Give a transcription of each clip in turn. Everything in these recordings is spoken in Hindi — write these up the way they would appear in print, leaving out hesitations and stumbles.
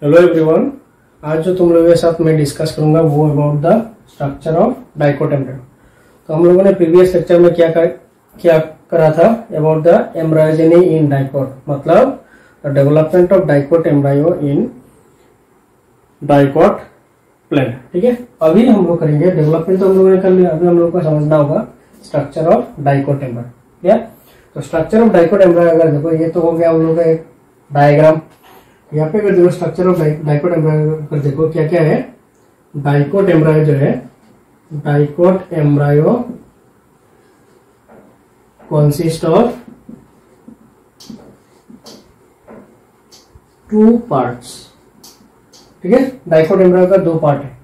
हेलो एवरीवन, आज जो तुम लोगों के साथ मैं डिस्कस करूंगा वो about the structure of dicot embryo. तो हम लोगों ने प्रीवियस लेक्चर में क्या करा था अबाउट द एम्ब्रायोजेनी इन डाइकोट, मतलब the development of dicot embryo in dicot plant. ठीक है, अभी हम लोग करेंगे डेवलपमेंट तो हम लोगों ने कर लिया, अभी हम लोग को समझना होगा स्ट्रक्चर ऑफ डाइकोट एम्ब्रायो। तो स्ट्रक्चर ऑफ डाइकोट एम्ब्रायो अगर देखो, ये तो हो गया हम लोग का एक डायग्राम। यहाँ पे अगर देखो स्ट्रक्चर ऑफ डाइकोट एम्ब्रायो पर देखो क्या क्या है। डाइकोट एम्ब्रायो जो है, dicot embryo consist of two parts. ठीक है, डाइकोट एम्ब्रायो का दो पार्ट है।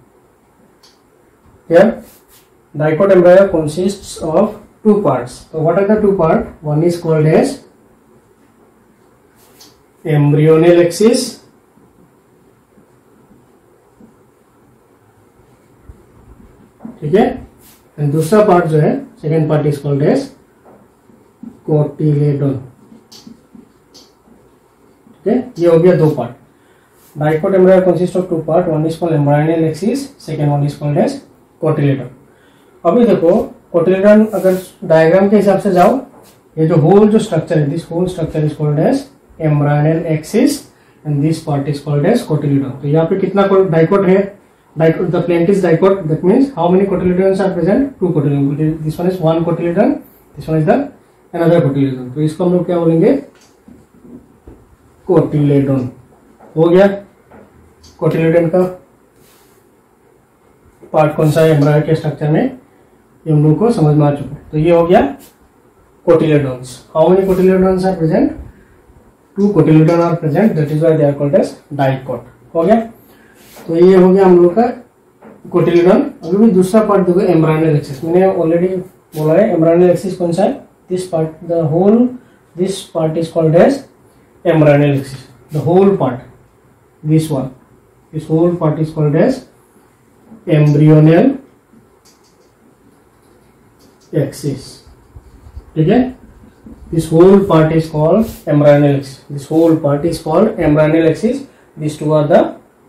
क्या dicot embryo consist of two parts. तो what are the two part? One is called as embryonal axis, ठीक है, एंड दूसरा पार्ट जो है second part is called as cotyledon. ठीक है, ये हो गया दो part. Dicot embryo consist of two part, one is called embryonal axis, second one is called as cotyledon. अभी देखो कोटिलेडोन अगर डायग्राम के हिसाब से जाओ, ये जो होल जो स्ट्रक्चर है, this whole structure is called as embryonal axis and this part is called as cotyledon. तो यहाँ पे कितना डाइकोट है? Dicot, the plant is dicot, that means how many cotyledons are present? Two cotyledon. This one is one cotyledon, this one is the another cotyledon. तो इसको हम लोग क्या बोलेंगे? कोटिलेडोन। हो गया कोटिलेडोन का पार्ट कौन सा है एम्ब्रियो के स्ट्रक्चर में, ये हम लोग को समझ में आ चुका है। तो ये हो गया cotyledons. How many cotyledons are present? Two cotyledon are present, that is why they are called as dicot. हो गया, तो ये हो गया हम लोग का कोटिलेडोन। अभी भी दूसरा पार्ट देखो एम्ब्रियोनल एक्सिस। मैंने ऑलरेडी बोला है एम्ब्रियोनल एक्सिस कौन सा है? This part, the whole this part is called as embryonal axis. The whole part, this one, this whole part is called as embryonal axis. ठीक है, this whole part is called embryonal axis. This whole part is called embryonal axis. These two are the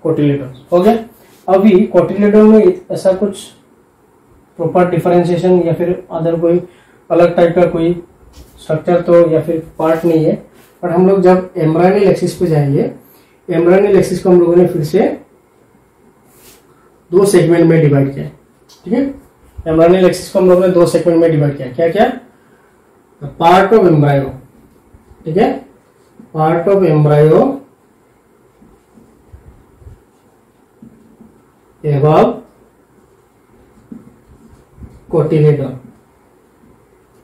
cotyledons. हो गया। अभी कोटिलेडोन में ऐसा कुछ प्रॉपर डिफरेंशिएशन या फिर अदर कोई अलग टाइप का कोई स्ट्रक्चर तो या फिर पार्ट नहीं है, पर हम लोग जब एम्ब्रियोनल एक्सिस पे जाएंगे, एम्ब्रियोनल एक्सिस को हम लोगों ने फिर से दो सेगमेंट में डिवाइड किया है। ठीक है, एम्ब्रियोनल एक्सिस को हम लोगों ने दो सेगमेंट में डिवाइड किया। क्या क्या? पार्ट ऑफ एम्ब्रायो, ठीक है, part of embryo above cotyledon.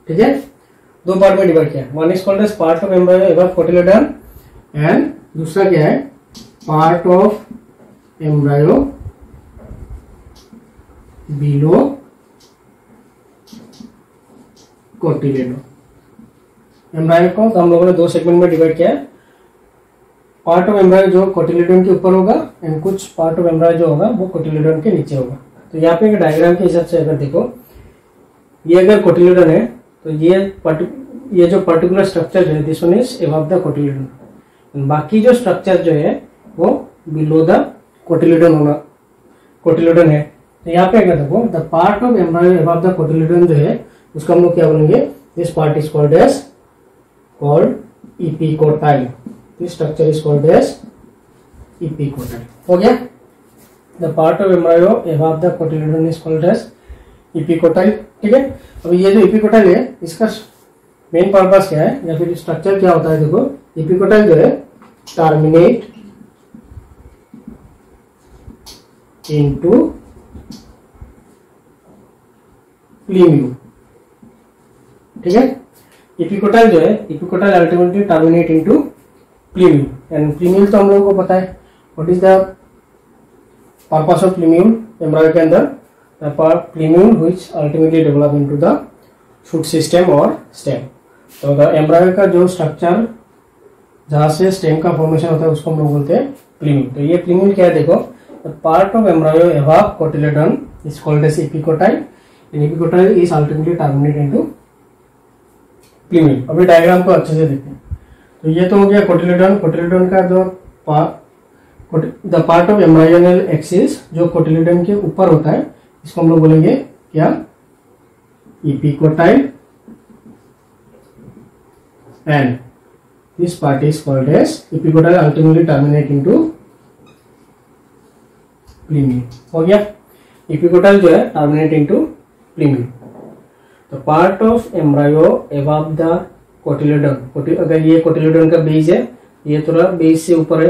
ठीक है, दो पार्ट में डिवाइड किया। One is called as part of embryo above cotyledon and दूसरा क्या है? Part of embryo below cotyledon. Embryo को हम लोगों ने दो सेगमेंट में डिवाइड किया है। पार्ट ऑफ एम्ब्रायो जो कोटिलेडोन के ऊपर होगा एंड कुछ पार्ट ऑफ एम्ब्रायो जो होगा वो कोटिलेडोन के नीचे होगा। तो यहाँ पे डायग्राम के हिसाब से अगर देखो, ये अगर कोटिलेडोन है तो ये जो पर्टिकुलर स्ट्रक्चर है this one is above the cotyledon, बाकी जो स्ट्रक्चर जो है वो बिलो द कोटिलेडोन है। तो यहाँ पे अगर देखो the part of embryo above the cotyledon जो है उसको हम लोग क्या बोलेंगे? This part is called epicotyl. This structure is called as epicotyl. हो गया, the part of embryo above the cotyledon is called as epicotyl. ठीक है, अब ये जो एपिकोटाइल है इसका मेन पर्पस क्या है या फिर स्ट्रक्चर क्या होता है? देखो एपिकोटाइल जो है टर्मिनेट इनटू प्लीम्यू। ठीक है, एपिकोटाइल जो है, epicotyl ultimately terminate into प्लीम्यूल and प्लीम्यूल तो हम लोगों को पता है। What is the purpose of प्लीम्यूल embryo के अंदर? The प्लीम्यूल which ultimately develop into the shoot system और स्टेम। तो द एम्ब्रायो का जो स्ट्रक्चर जहां से स्टेम का फॉर्मेशन होता है उसको हम लोग बोलते हैं प्लीम्यूल। तो ये प्लीम्यूल क्या है? देखो, the part of embryo above cotyledon is called as epicotyl and epicotyl is ultimately terminate into plumule. अभी डायग्राम को अच्छे से देखते हैं। तो ये तो हो गया कोटिलेडोन। कोटिलेडोन का जो the part of embryonal axis जो कोटिलिडन के ऊपर होता है इसको हम लोग बोलेंगे क्या, epicotyl, and this part is called as epicotyl ultimately terminate into plumule. हो गया, इपिकोटाइल जो है टर्मिनेट इनटू प्लीमियम। तो part of embryo above the cotyledon, अगर ये कोटिलिडन का बेस है, ये थोड़ा बेस से ऊपर है,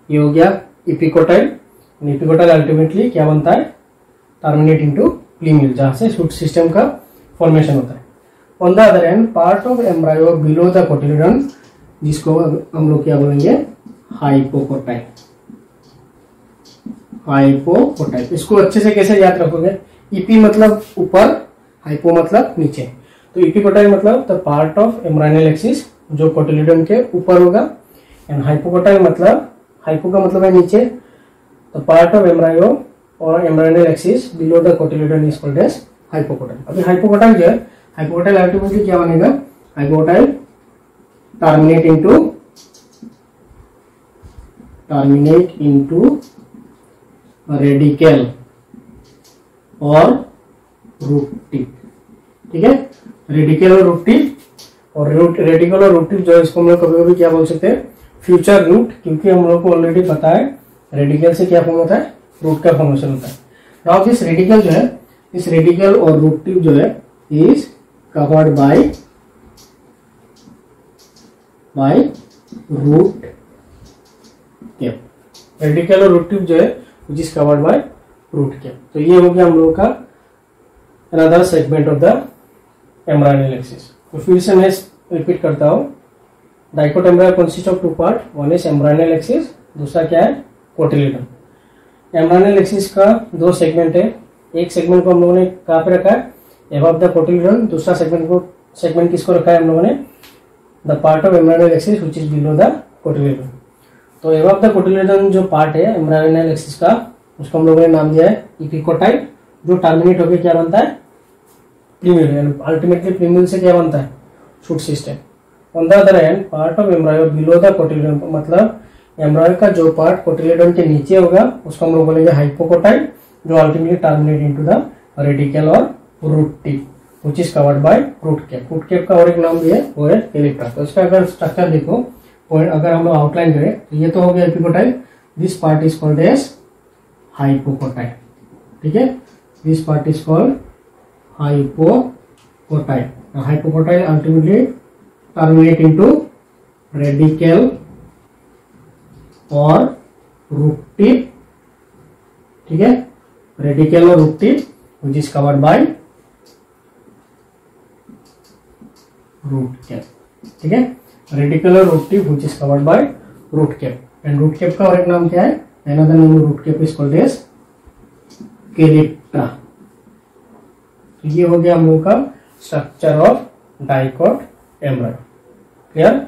ये हो गया इपिकोटाइल। इपिकोटाइल अल्टीमेटली क्या बनता है, टर्मिनेट इनटू प्लीमियल, जहां से शूट सिस्टम का फॉर्मेशन होता है। On the other and part of embryo below the cotyledon, जिसको हम लोग क्या बोलेंगे, हाइपोकोटाइल। हाइपोकोटाइल, इसको अच्छे से कैसे याद रखोगे, ईपी मतलब ऊपर, हाइपो मतलब नीचे। तो इपिकोटाइल मतलब the part of embryonal axis जो कोटिलिडन के ऊपर होगा, एंड हाइपोकोटाइल मतलब, हाइपो का मतलब है नीचे, द पार्ट ऑफ एम्ब्रायो और embryonal axis below the cotyledon is called as hypocotyl. अभी हाइपोकोटाइल जो है, हाइपोकोटाइल अल्टीमेटली क्या बनेगा, हाइपोकोटाइल टर्मिनेट इनटू रेडिकल और रूट टिप। ठीक है, रेडिकल और रूट टिप, और रेडिकल और रूट टिप जो है इसको हम लोग कभी कभी क्या बोल सकते हैं, फ्यूचर रूट, क्योंकि हम लोग को ऑलरेडी पता है रेडिकल से क्या फॉर्म होता है, रूट का फॉर्मेशन होता है। नाउ दिस रेडिकल जो है, इस रेडिकल और रूट टिप जो है is covered by root cap. Radicle और रूट टिप जो है which is covered by root cap. तो ये हो गया हम लोगों का another segment of the embryonal axis. तो फिर से मैं रिपीट करता हूँ, dicot embryo consist of two part, one is embryonal axis, दूसरा क्या है, कोटिलिडन। एम्ब्रायोनल एक्सिस का दो सेगमेंट है, एक सेगमेंट को हम लोगों ने कहाँ पे रखा है, अबव द कोटिलिडन, दूसरा सेगमेंट किसको रखा है हम लोगों ने, the part of embryonal axis which is below the cotyledon. तो अबव द कोटिलिडन जो पार्ट है एम्ब्रायोनल एक्सिस का, उसको हम लोगों ने नाम दिया है इपिकोटाइल, जो टर्मिनेट होकर क्या बनता है, प्लीमियल। अल्टीमेटली प्लीमियल से क्या बनता है, shoot system. On the other hand part of embryo below the cotyledon, मतलब एम्ब्रायो का जो पार्ट कोटिलिडन के नीचे होगा उसको हम लोग बोलेंगे हाइपोकोटाइल, जो ultimately terminate into the radicle और root tip which is covered by root cap. Root cap का और एक नाम भी है, वो है एलिप्टा। तो इसका अगर स्ट्रक्चर देखो, पॉइंट अगर हम लोग आउटलाइन करें तो ये तो हो गया epicotyl, this part is called as hypocotyl. ठीक है, this part is called hypocotyl. Hypocotyl ultimately terminate into radicle और रूट टिप। ठीक है, रेडिकल और root tip which is covered by root cap. ठीक है, रेडिकल और root tip which is covered by root cap. And root cap का और एक नाम क्या है, another name of root cap is called as calyptra. ये हो गया हम लोगों का structure of dicot embryo. Clear?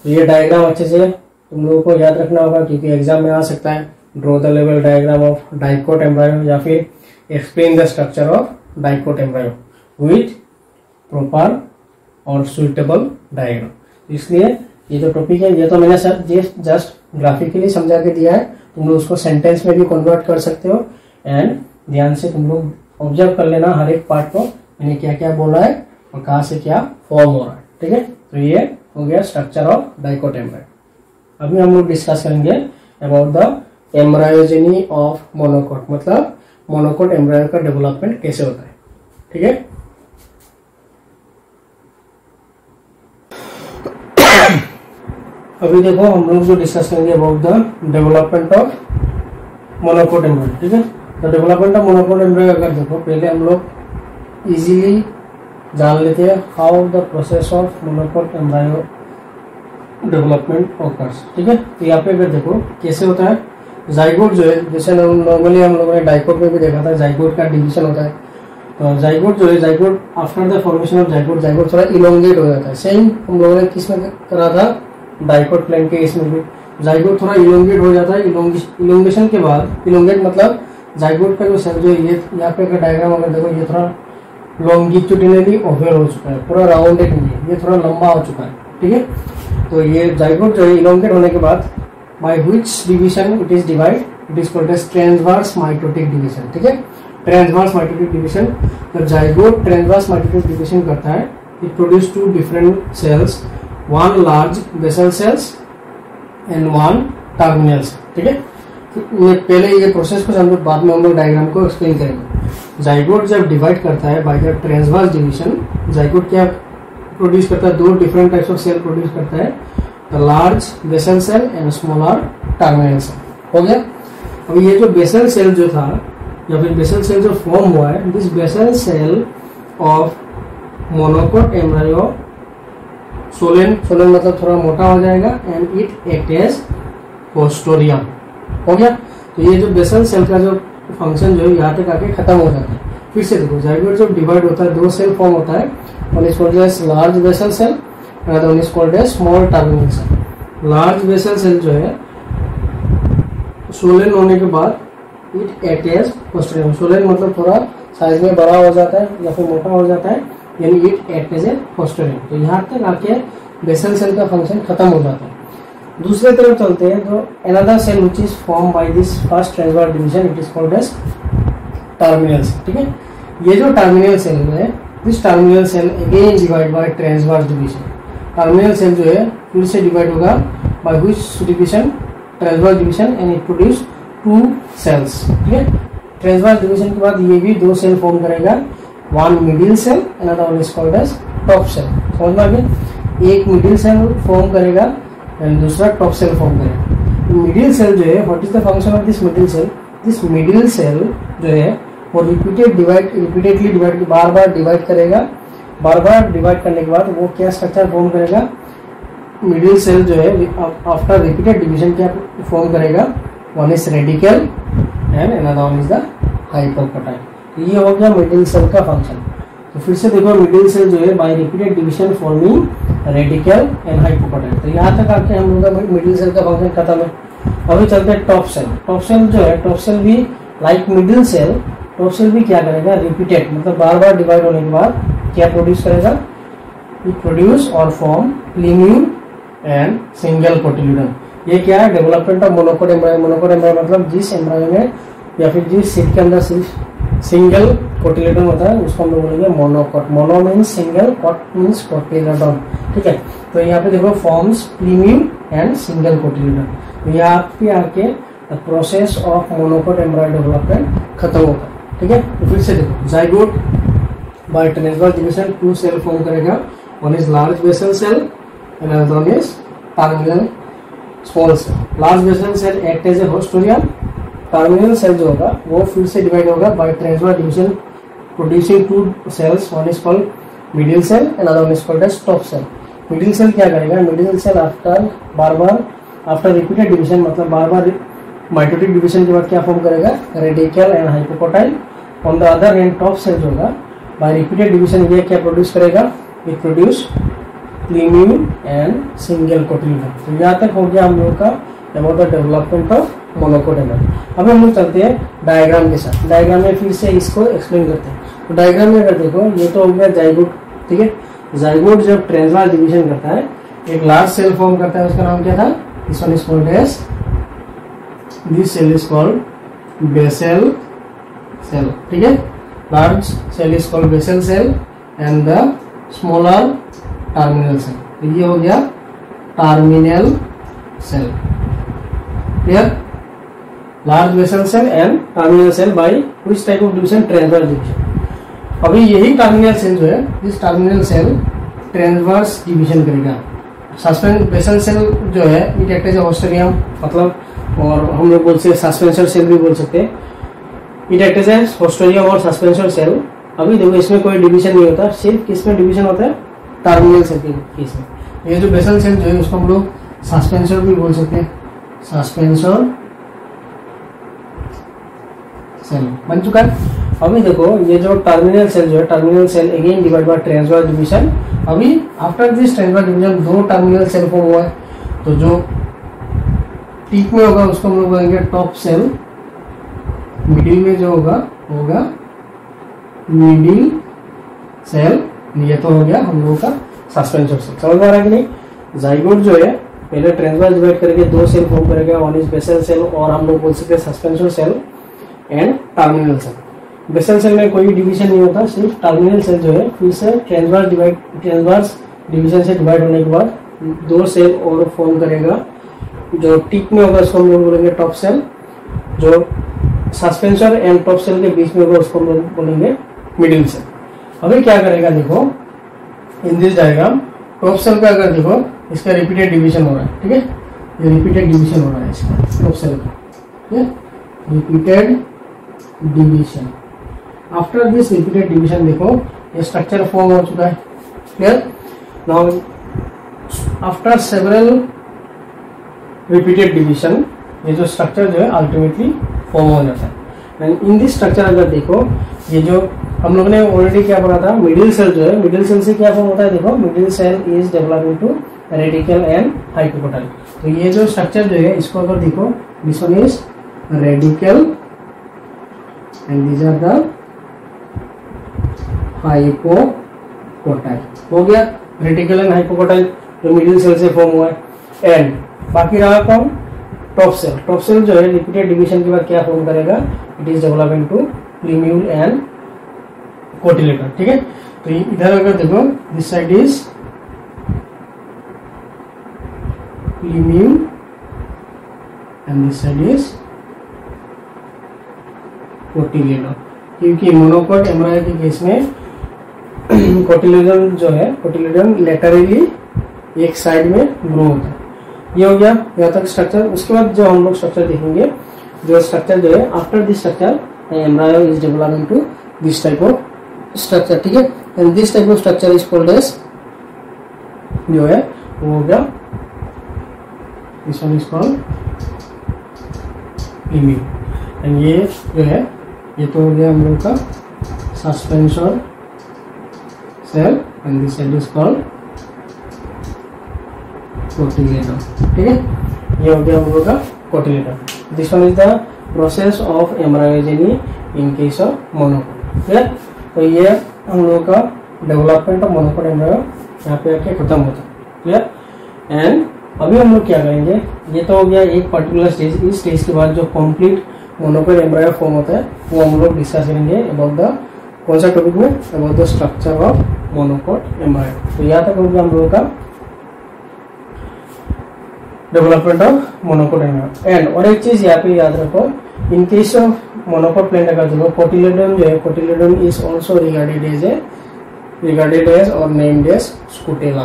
तो ये डायग्राम अच्छे से तुम लोगों को याद रखना होगा, क्योंकि एग्जाम में आ सकता है, draw the level diagram of dicot embryo, या फिर explain the structure of dicot embryo with proper और सुइटेबल डायग्राम। इसलिए ये जो टॉपिक है, ये तो मैंने जस्ट ग्राफिकली समझा के दिया है, तुम लोग उसको सेंटेंस में भी कन्वर्ट कर सकते हो। एंड ध्यान से तुम लोग ऑब्जर्व कर लेना हर एक पार्ट को, मैंने क्या क्या बोला है और कहाँ से क्या फॉर्म हो रहा है। ठीक है, तो ये हो गया स्ट्रक्चर ऑफ डाइकोट एम्ब्रायो। अभी हम लोग डिस्कस करेंगे अबाउट द एम्ब्रायोजेनी ऑफ मोनोकोट, मतलब मोनोकोट एम्ब्रायो का डेवलपमेंट कैसे होता है। ठीक है, अभी देखो हम लोग जो डिस्कस करेंगे about the development of monocot embryo. ठीक है, तो डेवलपमेंट ऑफ मोनोकोट एम्ब्रायो अगर देखो, पहले हम लोग इजीली जान लेते हैं how the process of monocot embryo development occurs. ठीक है, तो यहाँ पे अगर देखो कैसे होता है, जाइगोट जो है, जैसे नॉर्मली हम लोगों ने डाइकोट में भी देखा था, जाइगोट का डिवीजन होता है। तो जाइगोट जो है, zygote after the formation of zygote, zygote थोड़ा इलोंगेट हो जाता है। सेम हम लोगों ने किस में करा था, डाइकोट प्लांट के इसमें भी जाइगोट थोड़ा इलोंगेट हो जाता है। इलोंगेशन के बाद, इलोंगेट मतलब जाइगोट का जो सेल जो है, ये यहाँ पे अगर डायग्राम अगर देखो, ये थोड़ा लॉन्गिट्यूडिनली ओवल हो चुका है, पूरा राउंडेड नहीं है, ये थोड़ा लंबा हो चुका है। ठीक है, तो ये जाइगोट जो है इलोंगेट होने के बाद by which division it is divide, it is called as transverse mitotic division. ठीक है, ट्रांसवर्स माइटोटिक डिवीजन। जब जाइगोट ट्रांसवर्स माइटोटिक डिवीजन करता है, it produce two different cells, one large basal cells and one terminal cell. ठीक है, पहले ये प्रोसेस को समझो, बाद में हम लोग डायग्राम को एक्सप्लेन करेंगे। जाइगोट जब डिवाइड करता है by the transverse division, zygote क्या प्रोड्यूस करता है, दो different types of cell produce करता है, the large basal cell and smaller terminal cell. हो गया। अब ये जो बेसल सेल जो था या फिर बेसल सेल जो फॉर्म हुआ है, this basal cell of monocot embryo, swollen, swollen मतलब थोड़ा मोटा हो जाएगा, and it act as haustorium. हो गया। तो ये जो बेसल सेल का जो फंक्शन जो है यहाँ तक आके खत्म हो जाता है। फिर से देखो, जाइगोट जब डिवाइड होता है, दो सेल फॉर्म होता है, one is called as large basal cell, another one is called as small terminal cell. Large basal cell जो है सोलेन होने के बाद it act as haustorium. Swollen मतलब थोड़ा साइज में बड़ा हो जाता है या फिर मोटा हो जाता है, यानी इट एक्ट एज ए पोस्टोरियम। तो यहाँ तक आके बेसल सेल का फंक्शन खत्म हो जाता है। दूसरे तरफ चलते हैं तो another cell which is form by this first transverse division, it is called as terminal cell. ठीक है, ये जो टर्मिनल सेल है, this terminal cell again divide by transverse division. Terminal cell जो है फिर से डिवाइड होगा by which division, transverse division, and it produce two cells. ठीक है, ट्रांसवर्स डिवीजन के बाद ये भी दो सेल फॉर्म करेगा, one middle cell, another one is called as top cell. समझ में आ गया, एक मिडिल सेल फॉर्म करेगा एंड दूसरा टॉप सेल फॉर्म करेगा। मिडिल सेल जो है, what is the function of this middle cell, this middle cell जो है वो रिपीटेडली डिवाइड, बार बार डिवाइड करेगा। बार बार डिवाइड करने के बाद वो क्या स्ट्रक्चर फॉर्म करेगा, मिडिल सेल जो है आफ्टर रिपीटेड डिवीजन क्या फॉर्म करेगा, one is radical and another one is the hypocotyl. ये हो गया मिडिल सेल का फंक्शन। तो फिर से देखो, मिडिल सेल जो है bye repeated division forming radical and hypocotyl. तो यहाँ तक आके हम लोग का मिडिल सेल का फंक्शन खत्म है। अभी चलते हैं टॉप सेल। टॉप सेल जो है, टॉप सेल भी like middle cell, top cell भी क्या करेगा, रिपीटेड मतलब बार बार डिवाइड होने के बाद क्या प्रोड्यूस करेगा, इट प्रोड्यूस और फॉर्म प्लीम्यूल एंड सिंगल कोटिल्यूडन। ये क्या है, development of monocot embryo. Monocot embryo मतलब जिस एम्ब्रायो में या फिर जिस सीट के अंदर सिर्फ सिंगल कोटिलेडन होता है उसको हम लोग बोलेंगे monocot. Mono means single, cot means cotyledon. ठीक है, तो यहाँ पे देखो forms plumule and single cotyledon. तो यहाँ पे आके process of monocot embryo development खत्म होता है। ठीक है, तो फिर से देखो, zygote by transverse division two cell form करेगा, one is large basal cell and another one is terminal small cell. Large basal cell act as a haustorium. Terminal cell जो होगा वो फिर से डिवाइड होगा by transverse division producing two cells, one is called middle cell and other one is called as top cell. Middle cell क्या करेगा, middle cell after repeated division मतलब बार बार माइटोटिक डिवीजन के बाद क्या फॉर्म करेगा, radicle and hypocotyl. On the other hand top cell जो होगा बाय रिपीटेड डिवीजन ये क्या प्रोड्यूस करेगा, it produce plumule and single cotyledon. तो यहाँ तक हो गया हम लोग का about the development of monocot embryo. अब हम लोग चलते हैं डायग्राम के साथ। डायग्राम में फिर से इसको एक्सप्लेन करते हैं। तो डायग्राम में अगर देखो, ये तो हो गया जाइगोट। ठीक है, जाइगोट जब ट्रांसवर्स डिवीजन करता है, एक लार्ज सेल फॉर्म करता है, उसका नाम क्या था, this one is called as, this cell is called basal cell. ठीक है, large cell is called basal cell and the smaller terminal cell. तो ये हो गया terminal cell. Clear, large basal cell and terminal cell by which type of division, transverse division. अभी यही टर्मिनल सेल जो है, this terminal cell transverse division करेगा। सस्पेंस बेसल सेल जो है it act as a haustorium मतलब, और हम लोग बोलते हैं सस्पेंसर सेल भी बोल सकते हैं। It act as a haustorium और सस्पेंसर सेल। अभी देखो इसमें कोई डिवीजन नहीं होता, सिर्फ किसमें डिवीजन होता है, टर्मिनल सेल के केस में। ये जो बेसल सेल जो है उसको हम लोग सस्पेंसर भी बोल सकते हैं, सस्पेंसर सेल बन चुका है। अभी देखो ये जो टर्मिनल सेल जो है, terminal cell again divide by transverse division. अभी आफ्टर दिस ट्रांसवर्स डिवीजन दो टर्मिनल सेल फॉर्म हुआ है, तो जो पीक में होगा उसको हम लोग बोलेंगे टॉप सेल, मिडिल में जो होगा मिडिल सेल। ये तो हो गया हम लोगों का सस्पेंसर सेल। समझ में आ रहा है कि नहीं। जाइगोट जो है पहले ट्रांसवर्स डिवाइड करके दो सेल फॉर्म करेगा, वन इज बेसल सेल और हम लोग बोल सकते हैं suspension cell and terminal cell. Basal cell में कोई डिवीजन नहीं होता, सिर्फ टर्मिनल सेल जो है फिर से ट्रांसवर्स डिवीजन से डिवाइड होने के बाद दो सेल और फॉर्म करेगा। जो टिप में होगा उसको हम लोग बोलेंगे टॉप सेल, जो सस्पेंसर एंड टॉप सेल के बीच में होगा उसको हम लोग बोलेंगे मिडिल सेल। अभी क्या करेगा देखो, in this diagram top cell का अगर देखो इसका रिपीटेड डिवीजन हो रहा है, ठीक है, ये रिपीटेड डिवीजन हो रहा है इसका टॉप सेल का, ठीक है, repeated division. After this repeated division देखो ये स्ट्रक्चर फॉर्म हो चुका है, clear. Now after several repeated division ये जो स्ट्रक्चर जो है अल्टीमेटली फॉर्म हो जाता है। एंड इन दिस स्ट्रक्चर अगर देखो, ये जो हम लोग ने ऑलरेडी क्या पढ़ा था, मिडिल सेल जो है, मिडिल सेल से क्या फॉर्म होता है देखो, middle cell is develop into radical and hypocotyl. तो ये जो स्ट्रक्चर जो है इसको अगर देखो, this one is radical and these are the hypocotyl. हो गया रेडिकल एंड हाइपोकोटाइल जो मिडिल सेल से फॉर्म हुआ है। एंड बाकी रहा कौन, टॉप सेल। टॉप सेल जो है रिपीटेड डिवीजन के बाद क्या फॉर्म करेगा, it is develop into प्लीम्यूल and cotyledon, ठीक है। तो इधर अगर देखो this side is प्लीम्यूल and this side is cotyledon, क्योंकि मोनोकोट एम्ब्रायो के केस में कोटिलेडन जो है, कोटिलेडन लेटरली एक साइड में ग्रो होता है। ये हो गया यहाँ तक स्ट्रक्चर। उसके बाद जो हम लोग स्ट्रक्चर देखेंगे, जो स्ट्रक्चर जो है after this structure embryo is develop into this type of structure, ठीक है। And this type of structure is called as, जो है वो हो गया, this one is called plumule. And ये जो है ये तो हो गया हम लोग का suspensor cell and this cell is called cotyledon, ठीक है। ये हो गया हम लोग का cotyledon. This one is the process of embryogeny in case of monocot, clear. तो ये हम लोग का डेवलपमेंट ऑफ मोनोकोट एम्ब्रायो यहाँ पे आके खत्म होता है, क्लियर। एंड अभी हम लोग क्या करेंगे, ये तो हो गया एक पर्टिकुलर स्टेज। इस स्टेज के बाद जो कंप्लीट मोनोकोट एम्ब्रायो फॉर्म होता है वो हम लोग डिस्कस करेंगे अबाउट द, कौन सा टॉपिक में, about the structure of monocot embryo. तो यहाँ तक हो गया हम लोगों का development of monocot embryo. And और एक चीज यहाँ पे याद रखो, in case of monocot plant अगर देखो, कोटिलेडन जो है, cotyledon is also regarded as और नेम्ड एज स्कूटेला,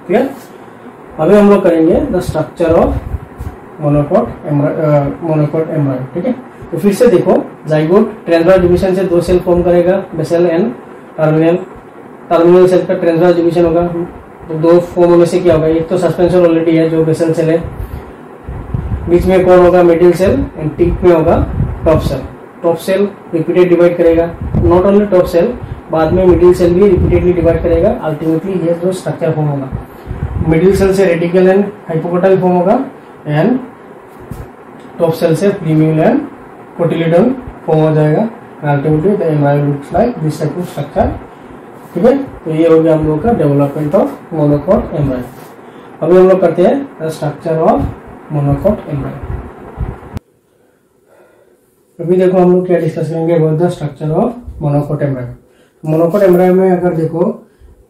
क्लियर। अभी हम लोग करेंगे the structure of monocot embryo, ठीक है। तो फिर से देखो, जाइगोट ट्रांसवर्स डिवीजन से दो सेल फॉर्म करेगा, basal and terminal. Terminal cell का ट्रांसवर्स डिवीजन होगा, तो दो फॉर्म होने से क्या होगा, एक तो सस्पेंशन ऑलरेडी है जो बेसल सेल है, बीच में कौन होगा, मिडिल सेल, एंड टिप में होगा top cell. Top cell repeated divide करेगा, नॉट ओनली टॉप सेल, बाद में मिडिल सेल भी रिपीटेडली डिवाइड करेगा। अल्टीमेटली ये जो स्ट्रक्चर फॉर्म होगा, मिडिल सेल से रेडिकल एंड हाइपोकोटाइल फॉर्म होगा, एंड टॉप सेल से प्लीम्यूल एंड कोटिलेडन फॉर्म हो जाएगा। Ultimately the embryo looks like this type of structure, ठीक है। तो ये हो गया हम लोग का डेवलपमेंट ऑफ मोनोकोट एम्ब्रायो। अभी हम लोग करते हैं स्ट्रक्चर ऑफ मोनोकोट एम्ब्रायो। अभी देखो हम लोग क्या डिस्कस करेंगे about the structure of monocot embryo. Monocot embryo में अगर देखो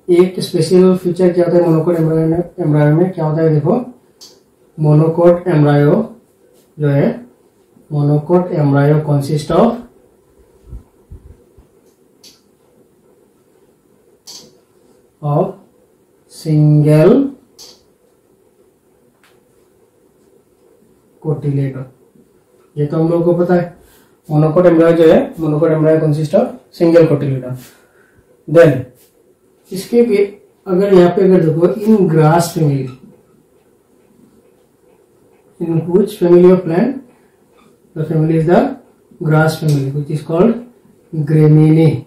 एक स्पेशल फीचर क्या होता है मोनोकोट एम्ब्रायो में क्या होता है, देखो मोनोकोट एम्ब्रायो जो है, monocot embryo consist of single cotyledon. ये तो हम लोगों को पता है, मोनोकोट एम्ब्रायो जो है, monocot embryo consist of single cotyledon. Then इसके अगर यहाँ पे अगर देखो, in grass family, in which family of plant, the family is the grass family which is called Gramineae.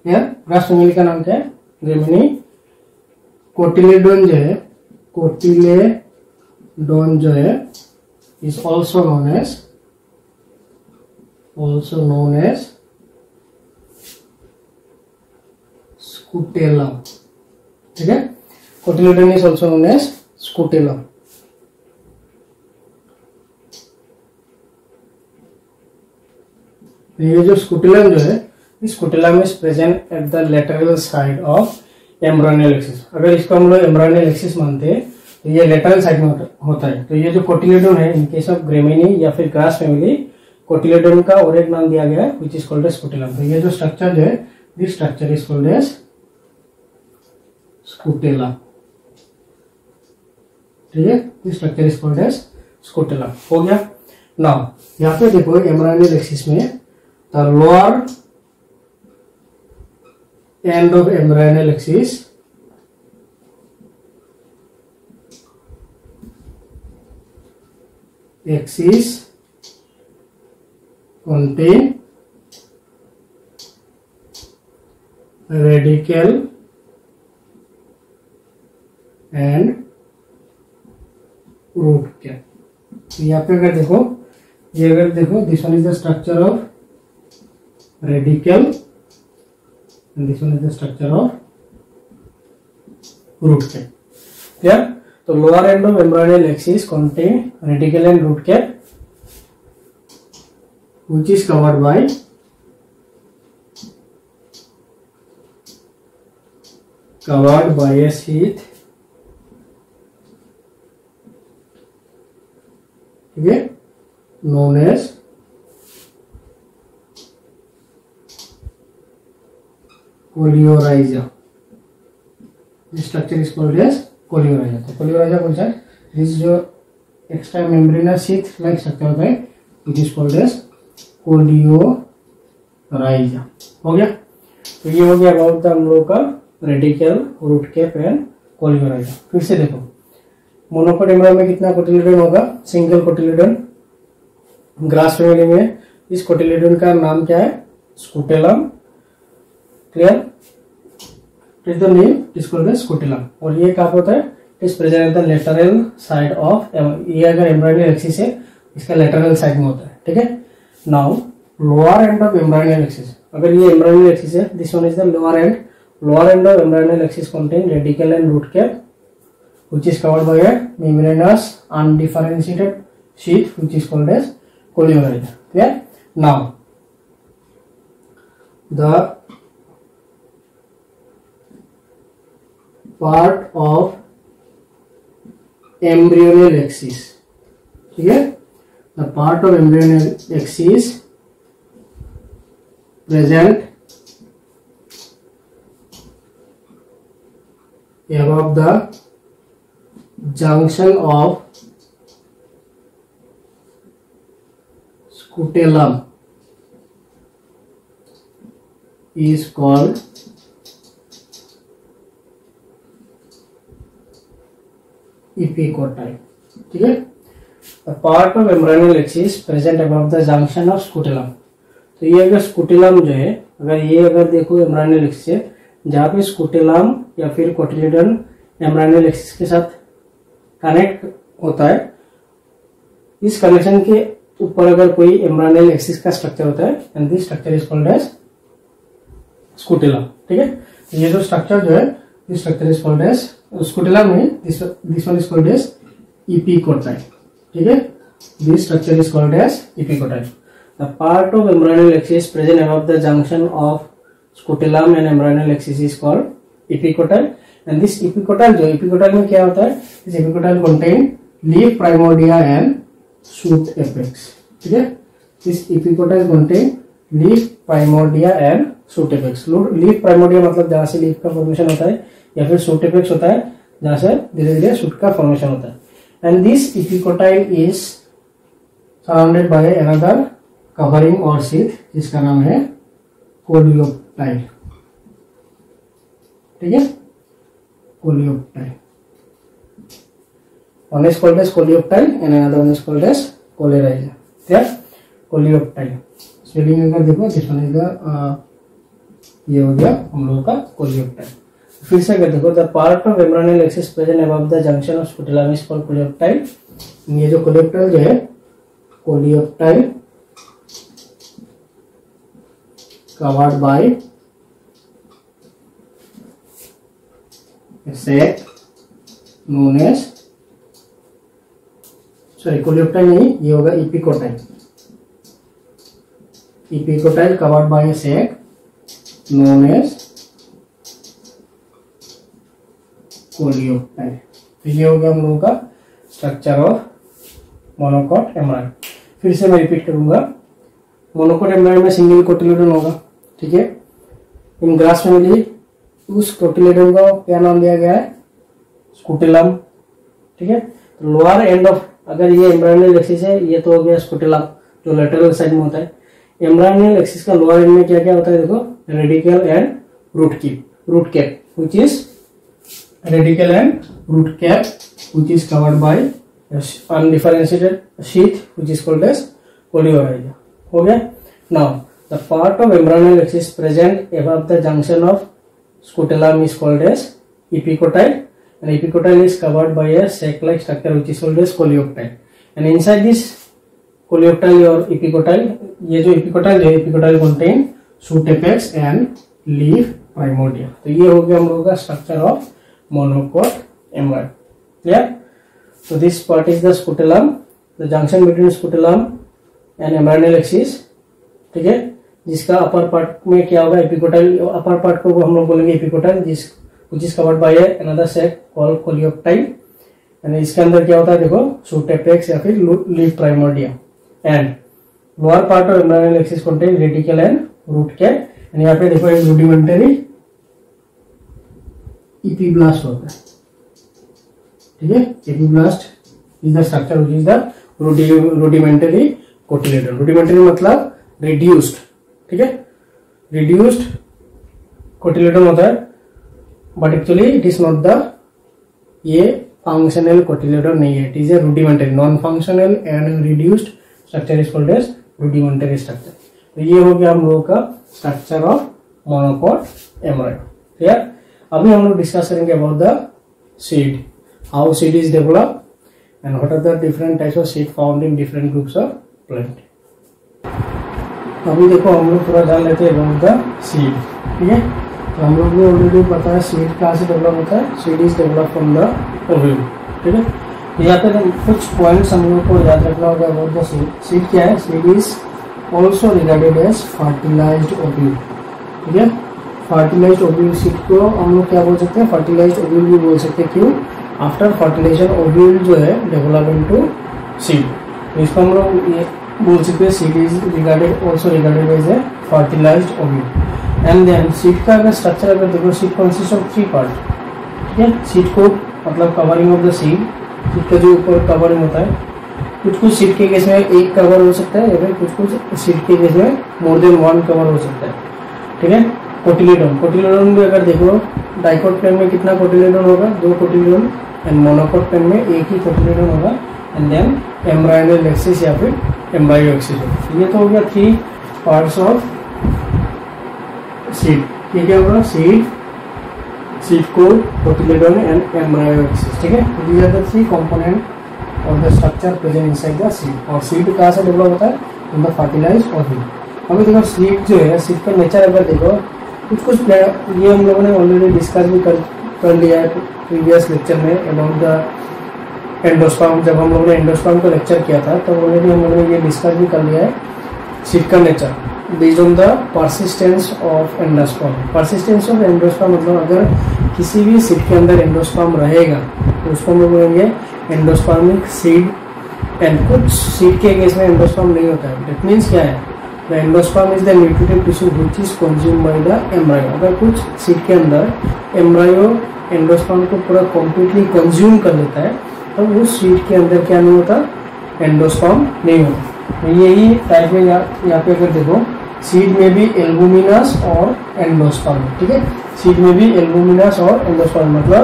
Grass family का नाम क्या है, ग्रेमिनी। कोटिलेडन जो है, कोटिलेडन जो है is also known as scutellum, ठीक है। Cotyledon is also known as scutellum. ये जो स्कूटेलम जो है, इस scutellum is present at the lateral side of embryonal axis. अगर इसको हम लोग एम्ब्रायनल एक्सिस मानते हैं तो ये लेटरल साइड में होता है। तो ये जो कोटिलेडन है, इन केस ऑफ ग्रेमिनी या फिर ग्रास फैमिली, कोटिलेडन का और एक नाम दिया गया है which is called as scutellum. तो ये जो स्ट्रक्चर जो है, this structure is called as scutellum, ठीक है। This structure is called as scutellum. हो गया। नाउ यहाँ पे देखो एम्ब्रायनल एक्सिस में the lower end of embryonal axis contain radical and root cap। यहाँ पे अगर देखो, ये अगर देखो, this one is the structure of radical and this one is the structure of root cap, clear। तो lower end of embryonal axis contain radical and root cap which is covered by a sheath, ठीक है, known as coleorhiza. This structure is called as coleorhiza. तो कोलियोराइजा कौन सा है? दिस जो extra membranous sheath like structure होता है, it is called as coleorhiza. हो गया। तो ये हो गया अबाउट द हम लोग का radical, root cap and coleorhiza. फिर से देखो, मोनोकोट एम्ब्रायो में कितना कोटिलेडन होगा? Single cotyledon. ग्रास फैमिली में इस कोटिलेडन का नाम क्या है? Scutellum, clear. It is the name, it is called as scutellum. और ये कहाँ होता है? It is present at the lateral side of, ये अगर एम्ब्रायनल एक्सिस है, इसका लेटरल साइड में होता है, ठीक है। Now lower end of embryonal axis, अगर ये एम्ब्रायनल एक्सिस है, this one is the lower end. Lower end of embryonal axis contain radical and root cap which is covered by a membranous undifferentiated sheath which is called as coleorhiza, clear। Now the part of embryonal axis, ठीक है, the part of embryonal axis present above the junction of scutellum is called epicotyle, ठीक है। The part of embryonal axis present above the junction of scutellum। तो ये अगर स्कूटेलम जो है, अगर देखो एम्ब्रायनल एक्सिस है, जहाँ पे स्कूटेलम या फिर कोटिलेडन एम्ब्रायनल एक्सिस के साथ कनेक्ट होता है, इस कनेक्शन के ऊपर अगर कोई एम्ब्रायनल एक्सिस का स्ट्रक्चर होता है, and this structure is called as scutellum, ठीक है। ये जो स्ट्रक्चर जो है, this structure is called as scutellum में, this one is called as epicotyl, ठीक है। This structure is called as epicotyl. The part of embryonal axis present above the junction of scutellum and embryonal axis is called epicotyl. And this epicotyl जो, एपिकोटाइल में क्या होता है? This epicotyl contain leaf primordia and shoot apex, ठीक है। This epicotyl contain leaf primordia and shoot apex. Leaf primordia मतलब जहां से लीफ का फॉर्मेशन होता है, या फिर शूट एपेक्स होता है जहां से धीरे धीरे शूट का फॉर्मेशन होता है। And this epicotyl is surrounded by another covering और शीथ जिसका नाम है कोलियोप्टाइल, ठीक है, coleoptile. One is called as coleoptile and another one is called as coleorhiza, clear। coleoptile spelling अगर देखो, दिस वन इज द, ये हो गया हम लोगों का कोलियोप्टाइल। फिर से अगर देखो, the part of embryonal axis present above the junction of scutellum is called coleoptile. ये जो कोलियोप्टाइल जो है, coleoptile covered by sac known as, sorry coleoptile नहीं, ये होगा epicotyl. Epicotyl covered by A sac known as coleoptile. तो ये हो गया हम लोगों का स्ट्रक्चर ऑफ मोनोकॉट एम्ब्रायो। फिर से मैं रिपीट करूंगा, मोनोकॉट एम्ब्रायो में सिंगल कोटिलेडोन होगा, ठीक है। इन ग्रास फैमिली उस कोटिलेडोन को क्या नाम दिया गया है, स्कुटेलम, ठीक है। तो लोअर एंड ऑफ, अगर ये एम्ब्रायोनियल एक्सिस है, ये तो हो गया स्कुटेलम जो लेटरल साइड में होता है। एम्ब्रायोनियल एक्सिस का लोअर एंड में क्या क्या होता है, देखो, radical and root cap which is radical and root cap which is covered by undifferentiated sheath which is called as coleoraria। हो गया। Now the part of embryonal axis present above the junction of scutellum is called as epicotyle, and epicotyle is covered by a sac-like structure which is called as coleoptile, and inside this coleoptile or epicotyle, ये जो epicotyle है, epicotyle contain shoot apex and leaf primordia। तो ये हो गया हम लोगों का structure of monocot embryo. Clear. So this part is the scutellum, the junction between scutellum and embryonal axis, ठीक है। जिसका अपर पार्ट में क्या होगा, एपिकोटाइल, अपर पार्ट को हम लोग बोलेंगे epicotyl, which is covered by another sac called coleoptile, and इसके अंदर क्या होता है, देखो, shoot apex या फिर leaf primordia, and lower part of embryonal axis contain radicle and root cap, and यहाँ पे देखो एक rudimentary epiblast होता है, ठीक है। Epiblast is the structure which is the rudimentary cotyledon. Rudimentary मतलब रिड्यूस्ड, ठीक है। रिड्यूस्ड कोटिलेडोन होता है, but actually it is not the, ये फंक्शनल कोटिलेडोन नहीं है, it is a rudimentary, non functional and reduced structure is called as rudimentary structure. तो ये हो गया हम लोगों का structure of monocot embryo. Clear. अभी हम लोग डिस्कस करेंगे about the seed, how seed is developed and what are the different types of seed found in different groups of plant। अभी देखो हम लोग पूरा जान लेते हैं about the seed, ठीक है। तो हम लोग को ऑलरेडी पता है सीड कहाँ से डेवलप होता है, seed is develop from the ovule, ठीक है। यहाँ पे कुछ पॉइंट्स हम लोग को याद रखना होगा about the seed। सीड क्या है, seed is also regarded as fertilised ovule, ठीक है। फर्टिलाइज्ड ओव्यूल सीड को हम लोग क्या बोल सकते हैं, फर्टिलाइज्ड ओव्यूल भी बोल सकते हैं। क्यों, आफ्टर फर्टिलाइजेशन ओव्यूल जो है डेवलप इनटू सीड, तो इसको हम लोग ये बोल सकते हैं seed is regarded, also regarded as a fertilised ovule. And then seed का अगर स्ट्रक्चर अगर देखो, सीड कंसिस्ट ऑफ 3 पार्ट, ठीक है। सीड को मतलब covering of the seed, seed का जो ऊपर कवरिंग होता है, कुछ सीड के केस में एक कवर हो सकता है, या फिर कुछ सीड के केस में मोर देन 1 कवर हो सकता है, ठीक है। कोटिलेडोन, कोटिलेडोन में अगर देखो, डाइकोट प्लेन में कितना कोटिलेडोन होगा, 2 कोटिलेडोन, एंड मोनोकॉट प्लेन में एक ही कोटिलेडोन होगा, एंड देन एम्ब्रायोनियल एक्सिस या फिर एम्ब्रायो एक्सिस होगा। ये तो हो गया 3 पार्ट्स ऑफ सीड। ये क्या होगा, seed coat, cotyledon and embryo axis, ठीक है। These are the 3 component of the structure present inside the seed. और सीड कहाँ से डेवलप होता है, इन द फर्टिलाइज्ड ओव्यूल। अभी देखो सीड जो है, सीड का नेचर अगर देखो, कुछ ये हम लोगों ने ऑलरेडी डिस्कस भी कर लिया है प्रीवियस लेक्चर में अबाउट द एंडोस्पर्म। जब हम लोगों ने एंडोस्पर्म का लेक्चर किया था तो ऑलरेडी हम लोगों ने ये डिस्कस भी कर लिया है सीड का nature based on the persistence of endosperm. Persistence of endosperm मतलब अगर किसी भी सीड के अंदर एंडोस्पर्म रहेगा तो उसको हम लोग बोलेंगे एंडोस्पर्मिक सीड। एंड कुछ सीड के केस में एंडोस्पर्म नहीं होता है। दैट मीन्स क्या है, The endosperm is the nutritive tissue which is consumed by the embryo। अगर कुछ सीड के अंदर एम्ब्रायो एंडोस्पर्म को पूरा कम्प्लीटली कंज्यूम कर लेता है तो उस सीड के अंदर क्या नहीं होता, एंडोस्पर्म नहीं होता। तो यही टाइप में यहाँ पे अगर देखो, सीड में भी एल्बुमिनस और एंडोस्पर्म, ठीक है। सीड में भी एल्बुमिनस और एंडोस्पर्म, मतलब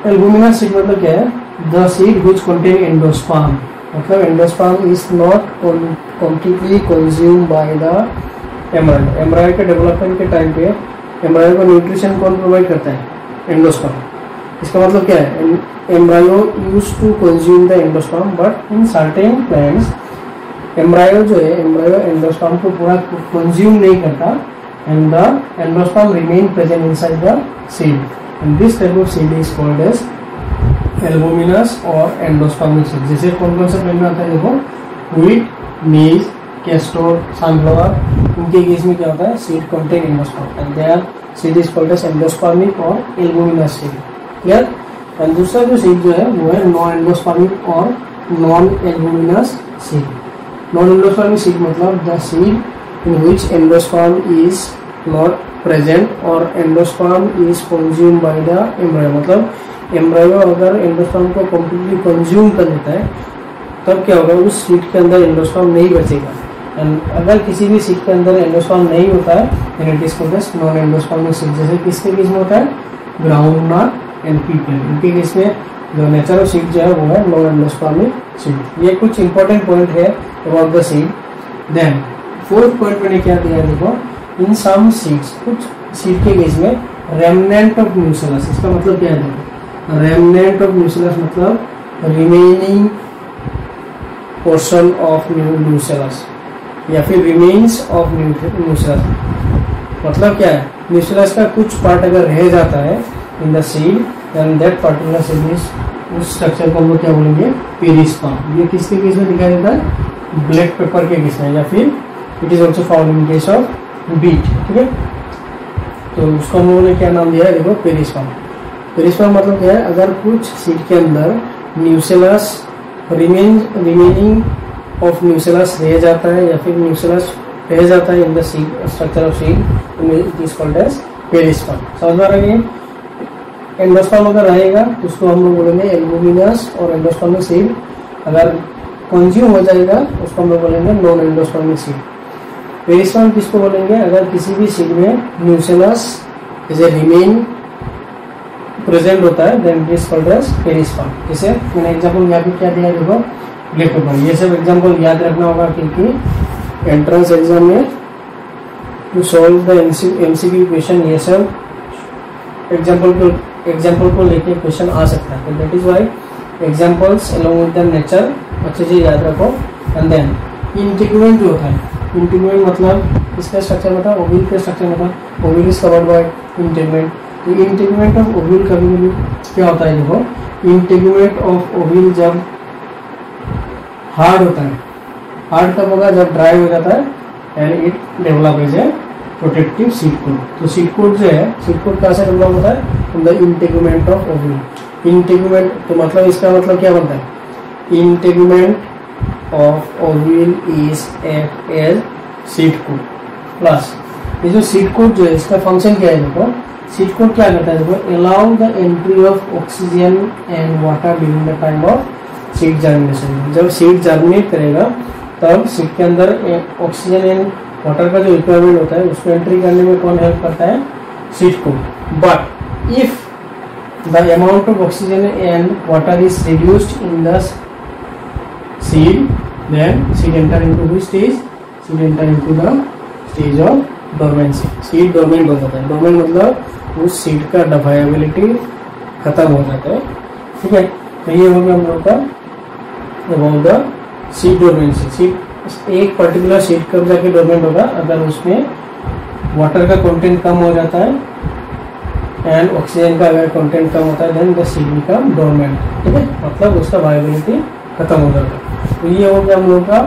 एल्बुमिनस सीड मतलब क्या है, the seed which contain endosperm, मतलब endosperm is not completely consume by the embryo. Embryo के डेवलपमेंट के टाइम पे एम्ब्रायो को न्यूट्रिशन कौन प्रोवाइड करता है, एंडोस्पर्म। इसका मतलब क्या है, embryo use to consume the endosperm, but in certain plants embryo जो है, एम्ब्रायो एंडोस्पर्म को पूरा कंज्यूम नहीं करता, and the endosperm remain present inside the seed. And this type of seed is called as albuminous और एंडोस्पर्मिक सीड। जैसे कौन कौन सा पेड़ में आता है देखो, व्हीट, मेज, कैस्टर, सनफ्लावर, उनके केस में क्या होता है, seed contain endosperm and there seed is called as endospermic और एल्बुमिनस सीड। क्लियर? एंड दूसरा जो सीड जो है वो है नॉन एंडोस्पर्मिक और non albuminous seed. Non endospermic seed मतलब the seed in which endosperm is not present और endosperm is consume by the embryo. मतलब एम्ब्रायो अगर एंडोस्पर्म को कंप्लीटली कंज्यूम कर लेता है तब क्या होगा, उस सीड के अंदर एंडोस्पर्म नहीं बचेगा। एंड अगर किसी भी सीड के अंदर एंडोस्पर्म नहीं होता है then it is called as non endospermic seed. जैसे किसके केस में होता है, ग्राउंडनट एंड पीपल, इनके केस में जो नेचुरल सीड जो है वो है नॉन एंडोस्पर्मिक सीड। ये कुछ इंपॉर्टेंट पॉइंट है about the seed. Then fourth point मैंने क्या दिया देखो, इन सम सीड्स, कुछ सीड के केस में रेमनेंट ऑफ न्यूसेलस, इसका मतलब क्या है, रेमनेंट ऑफ न्यूसेलस मतलब रिमेनिंग पोर्शन ऑफ न्यूसेलस या फिर रिमेन्स ऑफ न्यूसेलस। मतलब क्या है, न्यूसेलस का कुछ पार्ट अगर रह जाता है in the seed then that particular seed is, उस स्ट्रक्चर को हम लोग क्या बोलेंगे, पेरिस्पर्म। ये किसके केस में दिखाई देता है, ब्लैक पेपर के केस में, या फिर it is also found in case of beet. ठीक है, तो उसको हम लोगों ने क्या नाम दिया है देखो, पेरिस्पर्म। पेरिस्पर्म मतलब क्या है, अगर कुछ सीड के अंदर न्यूसेलस रिमेनिंग ऑफ न्यूसेलस रह जाता है या फिर न्यूसेलस रह जाता है in the seed structure of seed, it is called as perisperm. समझ में आ रही है? एंडोस्पर्म अगर रहेगा तो उसको हम लोग बोलेंगे एल्बुमिनस और एंडोस्पर्मिक सीड। अगर कंज्यूम हो जाएगा उसको हम लोग बोलेंगे नॉन एंडोस्पर्मिक सीड। पेरिस्पर्म किसको बोलेंगे, अगर किसी भी सीड में nucellus is a remain present होता है then it is called as perisperm. जैसे मैंने एग्जांपल यहाँ पे क्या दिया देखो, ब्लैक पेपर। ये सब एग्जांपल याद रखना होगा क्योंकि एंट्रेंस एग्जाम में to solve the MCQ question ये सब एग्जाम्पल को लेके क्वेश्चन आ सकता है। तो that is why examples along with the nature अच्छे से याद रखो। एंड देन इंटीग्यूमेंट जो होता है, इंटीग्यूमेंट मतलब इसका स्ट्रक्चर मतलब ओव्यूल का स्ट्रक्चर मतलब ovule is covered bye integument. तो इंटीग्यूमेंट ऑफ ओव्यूल कभी कभी क्या होता है देखो, इंटीग्यूमेंट ऑफ ओव्यूल जब हार्ड होता है, हार्ड कब होगा, जब ड्राई हो जाता है and it develop as a protective seed coat. तो सीड कोट जो है, सीड कोट कहाँ से डेवलप होता है, from the integument of ovule. Integument तो मतलब इसका मतलब क्या बनता है, integument of ovule is act as seed coat plus ये जो सीड कोट जो है इसका फंक्शन क्या है देखो, सीड कोट क्या करता है देखो, allow the entry of oxygen and water during the time of seed germination. जब सीड जर्मिनेट करेगा तब सीड के अंदर ऑक्सीजन एंड वाटर का जो रिक्वायरमेंट होता है उसको एंट्री करने में कौन हेल्प करता है, seed coat. But if the amount of oxygen and water is reduced in the seed then seed enter into which stage, seed enter into the stage of dormancy. Seed dormant हो जाता है। डोरमेंट मतलब उस सीड का डिफाइबिलिटी खत्म हो जाता है। ठीक है, तो ये हो गया हम लोग का about the seed dormancy. Seed एक पर्टिकुलर सीड कब जाके डोरमेंट होगा, अगर उसमें वाटर का कंटेंट कम हो जाता है एंड ऑक्सीजन का अगर कंटेंट कम होता है then the seed become dormant. ठीक है, मतलब उसका वायबिलिटी खत्म हो जाता है। तो ये हो गया हम लोग का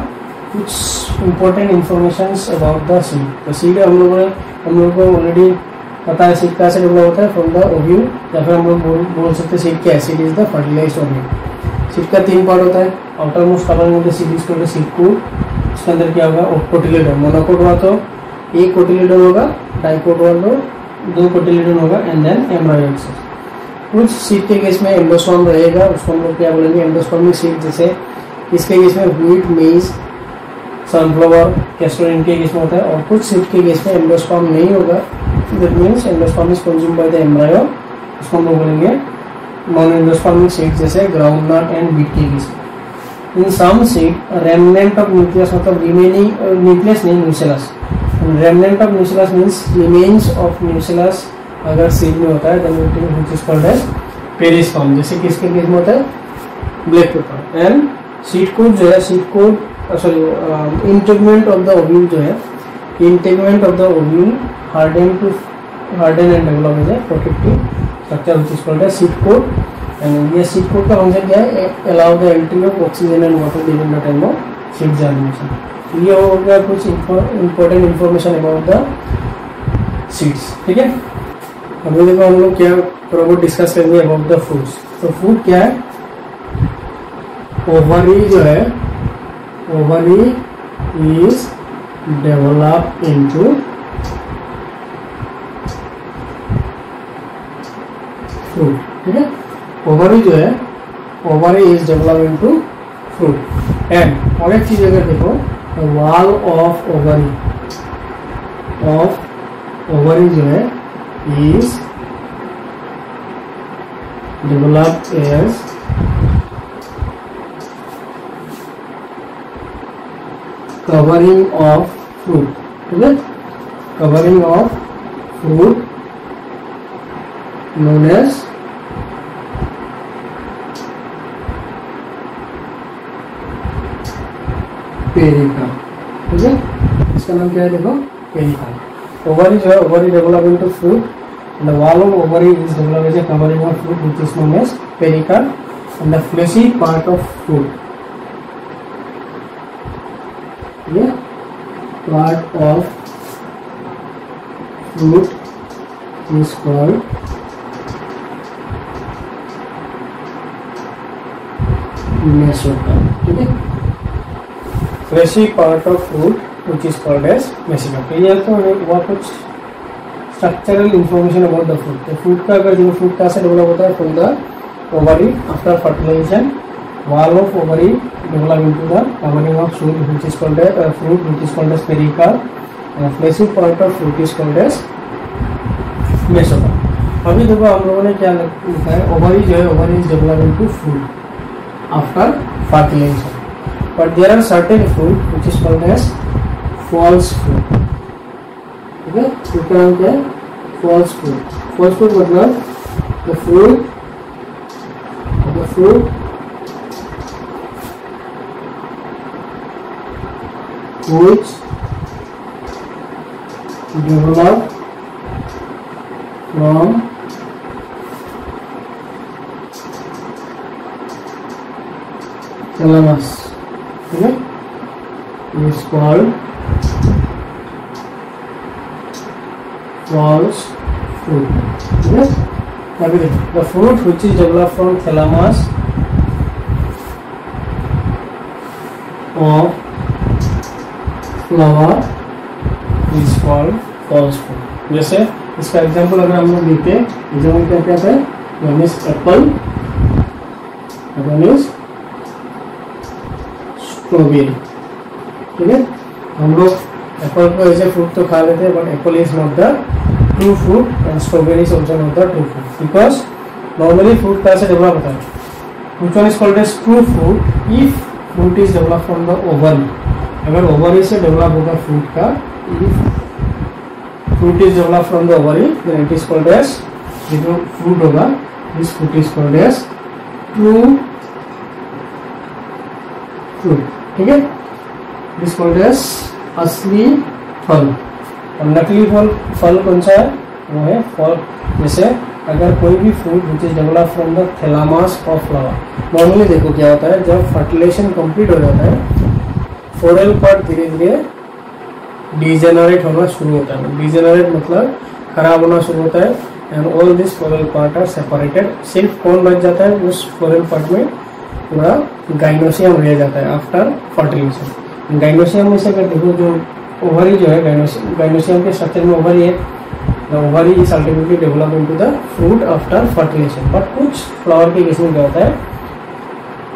कुछ important information about the seed. तो सीड हम लोग को ऑलरेडी पता है सीड कहाँ से डेवलप होता है, फ्रॉम द ओव्यूल, या फिर हम लोग बोल सकते हैं सीड क्या है, seed is the fertilised ovule. Seed का 3 पार्ट होता है, आउटर मोस्ट कवर में seed is called seed coat. उसके अंदर क्या होगा, कोटिलेडोन, मोनोकोट हुआ तो एक कोटिलेडोन होगा, डाइकोट हुआ तो 2 कोटिलेडोन होगा एंड देन एम्ब्रायो एक्सेस। कुछ सीड के केस में एंडोस्पर्म रहेगा, उसको हम लोग क्या बोलेंगे, एंडोस्पर्मिक सीड। जैसे इसके केस में व्हीट, मेज, सनफ्लावर, कैस्टर इनके केस में होता है। और कुछ सीड के केस में एंडोस्पर्म नहीं होगा, that means endosperm is consumed by the embryo, उसको हम लोग बोलेंगे नॉन एंडोस्पर्मिक सीड। जैसे ग्राउंडनट एंड बीट के केस में in some seed remnant of nucleus मतलब रिमेनिंग, न्यूक्लियस नहीं nucellus, remnant of nucellus means remains of nucellus अगर सीड में होता है then it is called as perisperm. जैसे किसके केस में होता है, black pepper. And seed coat जो है, seed coat sorry integument of the ovule जो है, integument of the ovule harden and develop as a protective structure which is called as seed coat. And ये seed coat का फंक्शन क्या है? Allow the entry of oxygen and water during the time of seed germination. ये हो गया कुछ important information about the seeds. ठीक है, अभी देखो हम लोग क्या थोड़ा बहुत डिस्कस करेंगे अबाउट द फूड्स. तो फूड क्या है? ओवरी जो है, ovary is develop into fruit. ठीक है, ओवरी जो है, ovary is develop into fruit. And और एक चीज अगर देखो, द वॉल ऑफ ओवरी जो है is developed as covering of fruit. ठीक है, covering of fruit known as पेरिका. ठीक है, इसका नाम क्या है? देखो, पेरिका. ओवरी जो है, ovary develop into fruit. The wall of ovary is developed as a covering of fruit which is known as pericarp, and the fleshy part of fruit. Yeah, part of fruit is called mesocarp. ठीक है, fleshy part of fruit which is called as mesocarp. तो ये तो वो कुछ structural information about the fruit. तो फ्रूट का अगर जो फ्रूट कहाँ से डेवलप होता है? From the ovary after fertilisation. Wall of ovary develop into the covering of fruit which is called fruit which is called as pericarp. Fleshy part of fruit is called as mesocarp. अभी देखो हम लोगों ने क्या लिखा है? ओवरी जो है, ovary is develop into fruit after fertilisation. But there are certain fruit which is called as false fruit. ठीक है, इसका नाम क्या है? False fruit. फॉल्स फ्रूट मतलब the fruit which develop from thalamus. ठीक है, is called false fruit. Yes, the fruit which is developed from thalamus of flower is called false fruit. जैसे इसका एग्जांपल अगर हम लोग लेते हैं, एग्जांपल क्या कहते हैं? One is Apple, one is strawberry. ठीक है, हम लोग एप्पल को ऐसे फ्रूट तो खा लेते हैं, but apple is not the true fruit and strawberry is also not the true fruit, because normally fruit कहाँ से डेवलप होता है? Which one is called as true fruit if fruit is develop from the ovary. अगर ओवरी से डेवलप होगा फ्रूट का, if fruit is develop from the ovary then it is called as, जो फ्रूट होगा this fruit is called as true fruit. ठीक है, दिस कॉल्ड एज असली फल. और नकली फल कौन सा है? वो है फल. जैसे अगर कोई भी fruit which is develop from the thalamus of flower. Normally देखो क्या होता है, जब फर्टिलाइजेशन कंप्लीट हो जाता है, फ्लोरल पार्ट धीरे धीरे डिजेनरेट होना शुरू होता है. डिजेनरेट मतलब खराब होना शुरू होता है. And all this floral part are separated. सिर्फ कौन बच जाता है? उस फ्लोरल पार्ट में पूरा गाइनोसियम रह जाता है आफ्टर फर्टिलाइजेशन. गाइनोसियम में से अगर देखो, जो ओवरी जो है, गाइनोसियम के स्ट्रक्चर में ओवरी है. The ovary is ultimately develop into the fruit after fertilisation. But कुछ फ्लावर के केस में क्या होता है,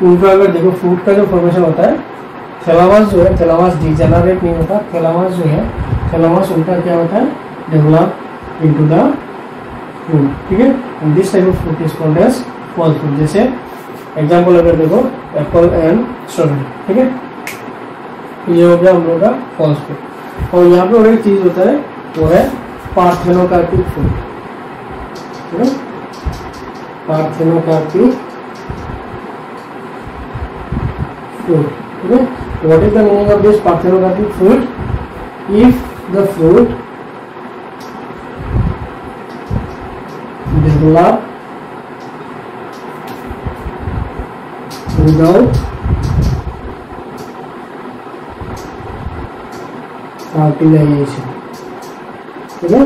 उनका अगर देखो फ्रूट का जो फॉर्मेशन होता है, थैलामस जो है, थैलामस डिजेनरेट नहीं होता. थैलामस जो है, थैलामस उनका क्या होता है? Develop into the fruit. ठीक है, and this type of fruit is called as false fruit. जैसे एग्जांपल अगर देखो, एप्पल एंड स्ट्रॉबेरी. ठीक है, ये हो गया हम लोगों का फॉल्स फ्रूट. और यहाँ पे और एक चीज होता है, वो है पार्थेनोकार्पिक फ्रूट. ठीक है, पार्थेनोकार्पिक फ्रूट. ठीक है, what is the meaning of this parthenocarpic fruit? If the fruit develop develop without fertilization. ठीक है,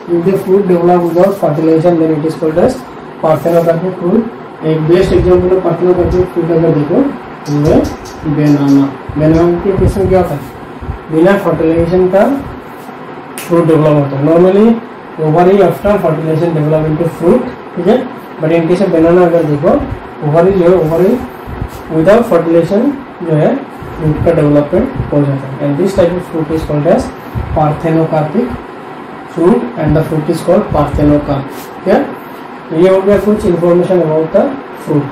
if the fruit develop without fertilization then it is called as parthenocarpic fruit. एक बेस्ट एग्जाम्पल है पार्थेनोकार्पिक फ्रूट अगर देखो वो है बनाना. बनाना के केस में क्या होता है, बिना फर्टिलाइजेशन का फ्रूट डेवलप होता है. Normally ovary after fertilisation develop into fruit. ठीक है, but in case of banana अगर देखो ओवरी जो है ओवरी विदाउट फर्टिलाइजेशन जो है फ्रूट का डेवलपमेंट हो जाता है. And this type of fruit is called as parthenocarpic fruit and the fruit is called parthenocarp. क्या ये हो गया कुछ इंफॉर्मेशन अबाउट द फ्रूट.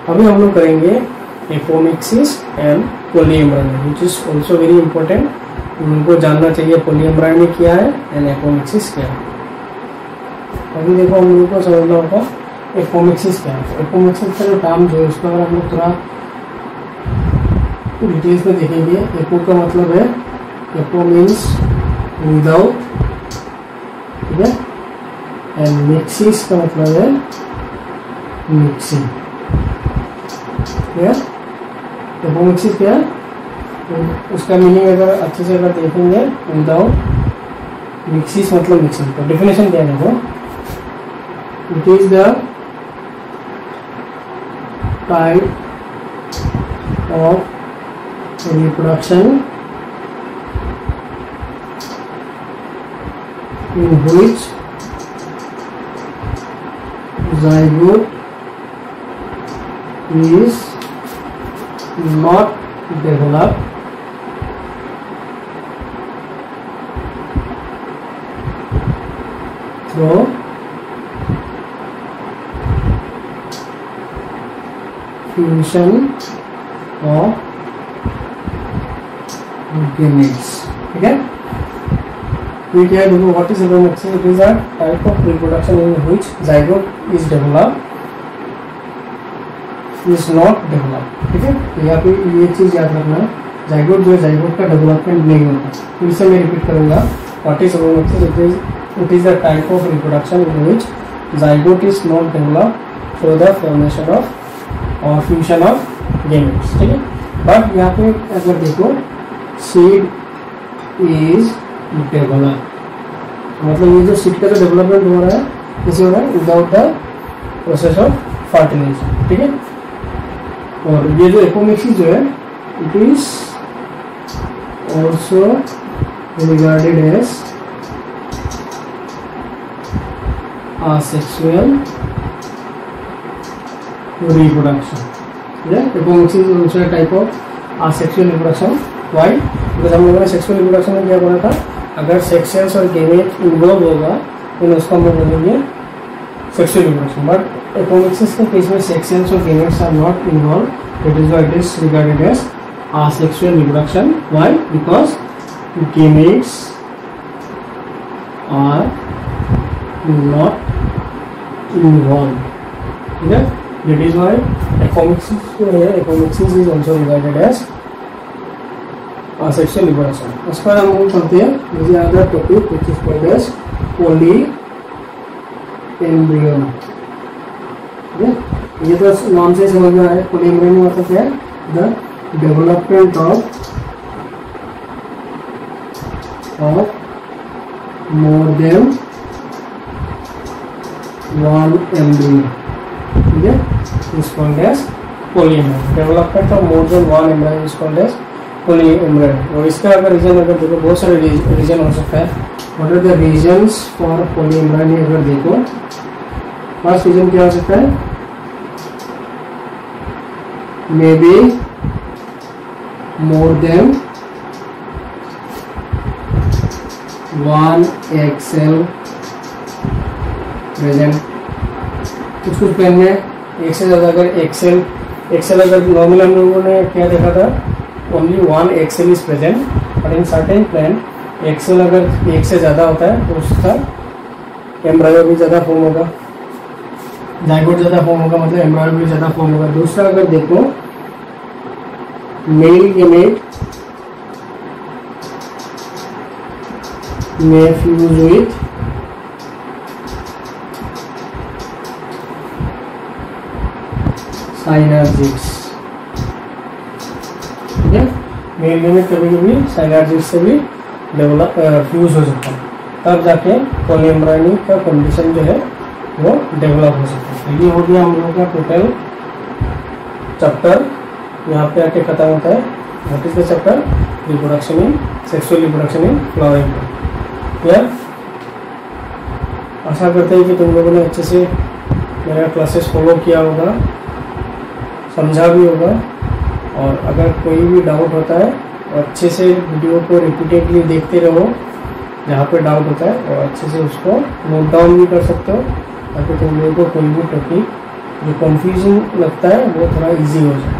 अभी हम लोग करेंगे apomixis and polyembryony which is also very important. उनको जानना चाहिए पॉलीएम्ब्रायोनी क्या है एंड एपोमिक्सिस क्या है. अभी देखो हम लोगों को समझना होगा एपोमिक्सिस क्या है. एपोमिक्सिस का जो टर्म जो है उसका अगर हम लोग थोड़ा डिटेल्स में देखेंगे. एपो का मतलब है एपो मीन्स विदाउट. ठीक है, एंड मिक्सिस का मतलब है मिक्सिंग. क्या एपोमिक्सिस क्या है, उसका मीनिंग अगर अच्छे से अगर देखेंगे विदाउट मिक्सिस मतलब मिक्सिंग. तो डेफिनेशन क्या है, it is the type of reproduction in which zygote is not developed through fusion of gametes. ठीक है, we can do what is epiomixis. It is a type of reproduction in which zygote is developed is not developed. ठीक है, यहाँ पे ये चीज याद रखना है, जाइगोट जो है जाइगोट का डेवलपमेंट नहीं होता. फिर से मैं रिपीट करूंगा, what is epiomixis. It is a type of reproduction in which zygote is not developed through the formation of or fusion of gametes. ठीक है, बट यहाँ पे अगर देखो seed is डेवलप मतलब ये जो सीड का जो डेवलपमेंट हो रहा है कैसे हो रहा है, without the process of fertilisation. ठीक है, और ये जो एपोमिक्सिस जो है it is also regarded as asexual reproduction. Apomixis is also a type of asexual reproduction. Why? Because हम लोगों ने सेक्सुअल रिप्रोडक्शन में क्या बोला था, अगर सेक्स सेल्स और गेमेट इन्वॉल्व होगा तो उसको हम लोग बोलेंगे सेक्सुअल रिप्रोडक्शन. बट एपोमिक्सिस के केस में सेक्स सेल्स और gametes are not involve. That is why it is regarded as asexual reproduction. Why? Because gametes are not involved. ठीक है, that is why apomixis is also regarded as asexual reproduction. उसका हम लोग चलते हैं मुझे other topic which is called as polyembryony. ये तो नाम से समझ में आया. पॉलीएम्ब्रियोनी मतलब क्या है, the development of more than one embryo. ठीक है, is called as polyembryony. Development of more than one embryo is called as polyembryony. और इसका अगर रीजन अगर देखो बहुत सारे रीजन हो सकता है. What are the reasons for polyembryony अगर देखो, फर्स्ट रीजन क्या हो सकता है, may be more than one egg cell present. कुछ पेन में एक से ज्यादा अगर एक्सेल अगर नॉर्मल हम लोगों ने क्या देखा था, only one egg cell is present. But in certain plant egg cell अगर एक से ज्यादा होता है तो उसका एम्ब्रायो भी ज्यादा फॉर्म होगा, जाइगोट ज्यादा फॉर्म होगा, मतलब एम्ब्रायो भी ज्यादा फॉर्म होगा. दूसरा अगर देखो male gamete may fuse with synergids, ठीक है। मेल में कभी कभी साइनर्जिक्स से भी डेवलप फ्यूज हो सकता है, तब जाके पॉलीएम्ब्रायोनिक का कंडीशन जो है वो डेवलप हो सकता है। तो ये हो गया हम लोगों का टोटल चैप्टर, यहाँ पे आके खत्म होता है। What is the chapter? Reproduction in sexual reproduction in flowering plant. Clear? आशा करते हैं कि तुम लोगों ने अच्छे से मेरा क्लासेस फॉलो किया होगा, समझा भी होगा। और अगर कोई भी डाउट होता है तो अच्छे से वीडियो को रिपीटेडली देखते रहो, जहाँ पे डाउट होता है और अच्छे से उसको नोट डाउन भी कर सकते हो, ताकि तुम लोगों को कोई भी टॉपिक जो कंफ्यूजिंग लगता है वो थोड़ा इजी हो जाए।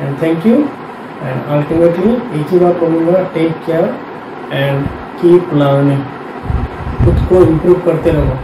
And thank you. And ultimately एक ही बात बोलूँगा, take care and keep learning, खुद को इम्प्रूव करते रहो।